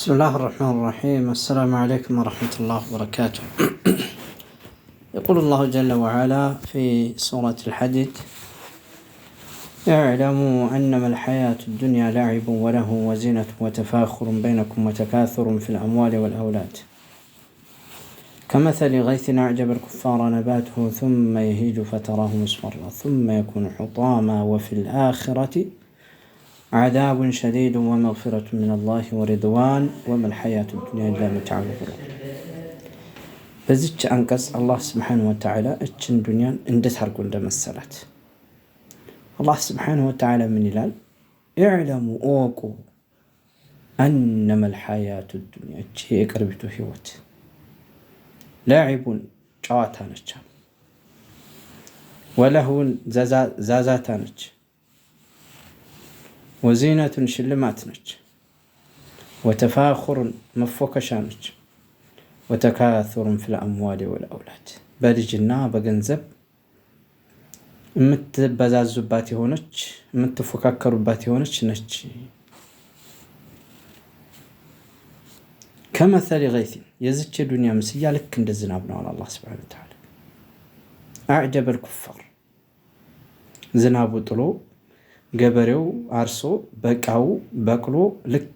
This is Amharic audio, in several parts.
بسم الله الرحمن الرحيم. السلام عليكم ورحمة الله وبركاته. يقول الله جل وعلا في سورة الحديد: اعلموا أنما الحياة الدنيا لعب وله وزينة وتفاخر بينكم وتكاثر في الأموال والأولاد كمثل غيث أعجب الكفار نباته ثم يهيج فتراه مصفرا ثم يكون حطاما وفي الآخرة عذاب شديد ومغفرة من الله ورضوان وما الحياة الدنيا إلا متاع الغرور። በዚች አንቀጽ አላህ ስብሓነሁ ወተዓላ እችን ዱንያን እንዴት አድርጎ እንደመሰላት አላህ ስብሓነሁ ወተዓላ ምን ይላል? ኢዕለሙ እወቁ አነመ ልሐያቱ ዱንያ እቺ የቅርቢቱ ህይወት ላዒቡን ጨዋታ ነች፣ ወለሁን ዛዛታ ነች፣ ወዚነቱን ሽልማት ነች፣ ወተፋኹሩን መፎከሻ ነች፣ ወተካቱሩን ፊል አምዋሊ ወልአውላድ በልጅና በገንዘብ የምትበዛዙባት የሆነች የምትፎካከሩባት የሆነች ነች። ከመሰሊ ገይሲን የዚች ዱንያ ምስያ ልክ እንደ ዝናብ ነው። አላህ ሱብሓነሁ ወተዓላ አዕጀበል ኩፋር ዝናቡ ጥሎ ገበሬው አርሶ በቃው በቅሎ ልክ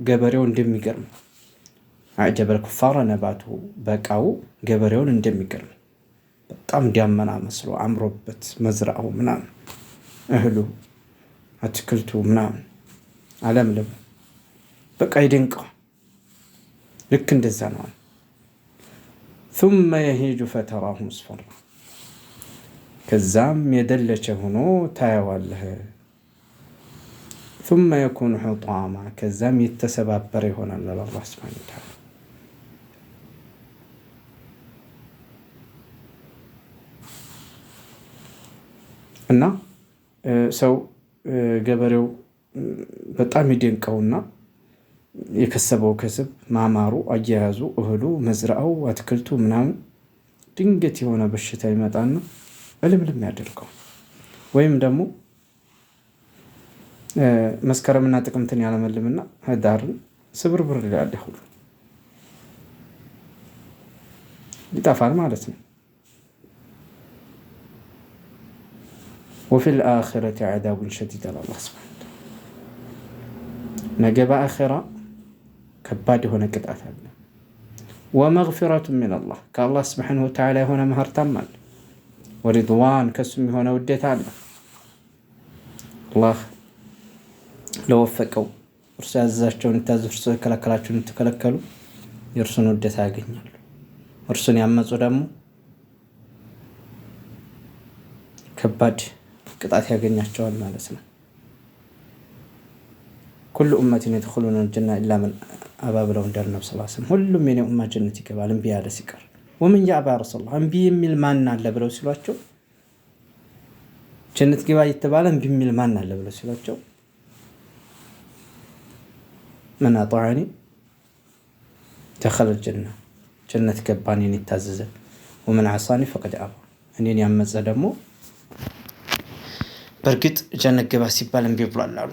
ገበሬው እንደሚገርም አዕጀበል ኩፋር ነባቱ በቃው ገበሬውን እንደሚገርም በጣም ዳመና መስሎ አምሮበት መዝራው ምናምን እህሉ አትክልቱ ምናምን አለምለም በቃ ይደንቀው ልክ እንደዛ ነው። ثم يهيج فتراه مصفرا ከዛም የደለቸ ሆኖ ታየዋለህ። ثم يكون حطاما ከዛም የተሰባበረ ይሆናል። አላህ ሱብሓነሁ ወተዓላ እና ሰው ገበሬው በጣም ይደንቀውና የከሰበው ከስብ ማማሩ፣ አያያዙ፣ እህሉ መዝራው፣ አትክልቱ ምናምን ድንገት የሆነ በሽታ ይመጣና እልምልም ያደርገው ወይም ደግሞ መስከረምና ጥቅምትን ያለመልምና ህዳርን ስብርብር ይላል ሁሉ ይጠፋል ማለት ነው። وفي الآخرة عذاب شديد الله سبحانه وتعالى ነገ በአኺራ ከባድ የሆነ ቅጣት አለ። ወመግፊረቱ ሚን አላህ ከአላህ ስብሓነሁ ወተዓላ የሆነ ምህረትም አለ። ወሪድዋን ከሱም የሆነ ውዴታ አለ። አላህ ለወፈቀው እርሱ ያዘዛቸውን እንታዘዙ፣ እርሱ የከለከላቸውን እንድትከለከሉ የእርሱን ውዴታ ያገኛሉ። እርሱን ያመፁ ደግሞ ከባድ ቅጣት ያገኛቸዋል ማለት ነው። ኩሉ ኡመቲን የድኹሉነ ልጀነ ኢላ መን አባ ብለው እንዳሉ ነብዩ ሰለላሁ ዐለይሂ ወሰለም ሁሉም የኔ ኡማ ጀነት ይገባል እምቢ ያለ ሲቀር። ወመን ያእባ ያ ረሱለላህ እምቢ የሚል ማን አለ ብለው ሲሏቸው፣ ጀነት ግባ እየተባለ እምቢ የሚል ማን አለ ብለው ሲሏቸው፣ መን አጣዐኒ ደኸለ ልጀነ ጀነት ገባ እኔን የታዘዘ፣ ወመን ዐሳኒ ፈቀድ አባ እኔን ያመፀ ደግሞ በእርግጥ ጀነት ገባ ሲባል እምቢ ብሏል አሉ።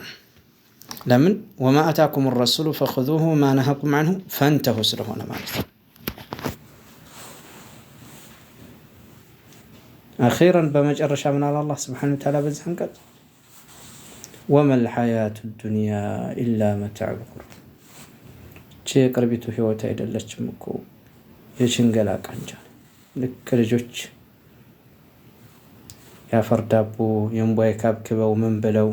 ለምን? ወማ አታኩም ረሱሉ ፈኹዙሁ ወማ ነሃኩም ዐንሁ ፈንተሁ ስለሆነ ማለት ነው። አኺረን በመጨረሻ ምን አለ አላህ ሱብሓነሁ ወተዓላ በዚህ አንቀጽ ወመል ሐያቱ ዱንያ ኢላ መታዑል ጉሩር እቺ የቅርቢቱ ህይወት አይደለችም እኮ የሽንገላ ቃንጃ። ልክ ልጆች ያፈር ዳቦ የእምቧይ ካብክበው ምን ብለው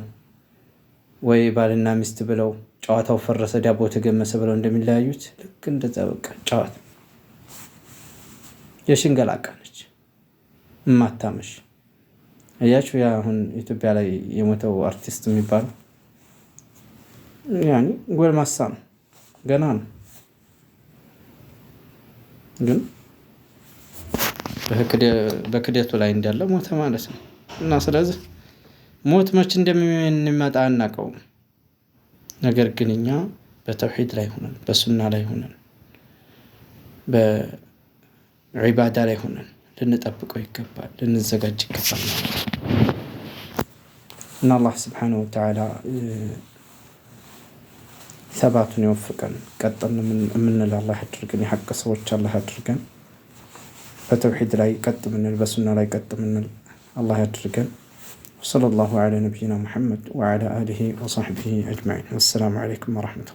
ወይ ባልና ሚስት ብለው ጨዋታው ፈረሰ ዳቦ ተገመሰ ብለው እንደሚለያዩት ልክ እንደዛ በቃ ጨዋታ የሽንገላ ቃነች ማታመሽ። አያችሁ ያ አሁን ኢትዮጵያ ላይ የሞተው አርቲስት የሚባለው ያኒ ጎልማሳ ነው፣ ገና ነው፣ ግን በክደቱ ላይ እንዳለ ሞተ ማለት ነው። እና ስለዚህ ሞት መች እንደሚመጣ አናውቀውም። ነገር ግን እኛ በተውሂድ ላይ ሆነን በሱና ላይ ሆነን በዒባዳ ላይ ሆነን ልንጠብቀው ይገባል፣ ልንዘጋጅ ይገባል። እና አላህ ስብሓነሁ ወተዓላ ثباتن يوفقن قطن من الله يدركن يحق سوچ الله يدركن በተውሂድ ላይ ቀጥ ምንል በሱና ላይ ቀጥ ምንል አላህ ያድርገን። ወሰለላሁ ዐላ ነቢይና ሙሐመድ ወዐላ አሊሂ ወሰሕቢሂ አጅመዒን። ወሰላሙ ዐለይኩም ወረሕመቱላህ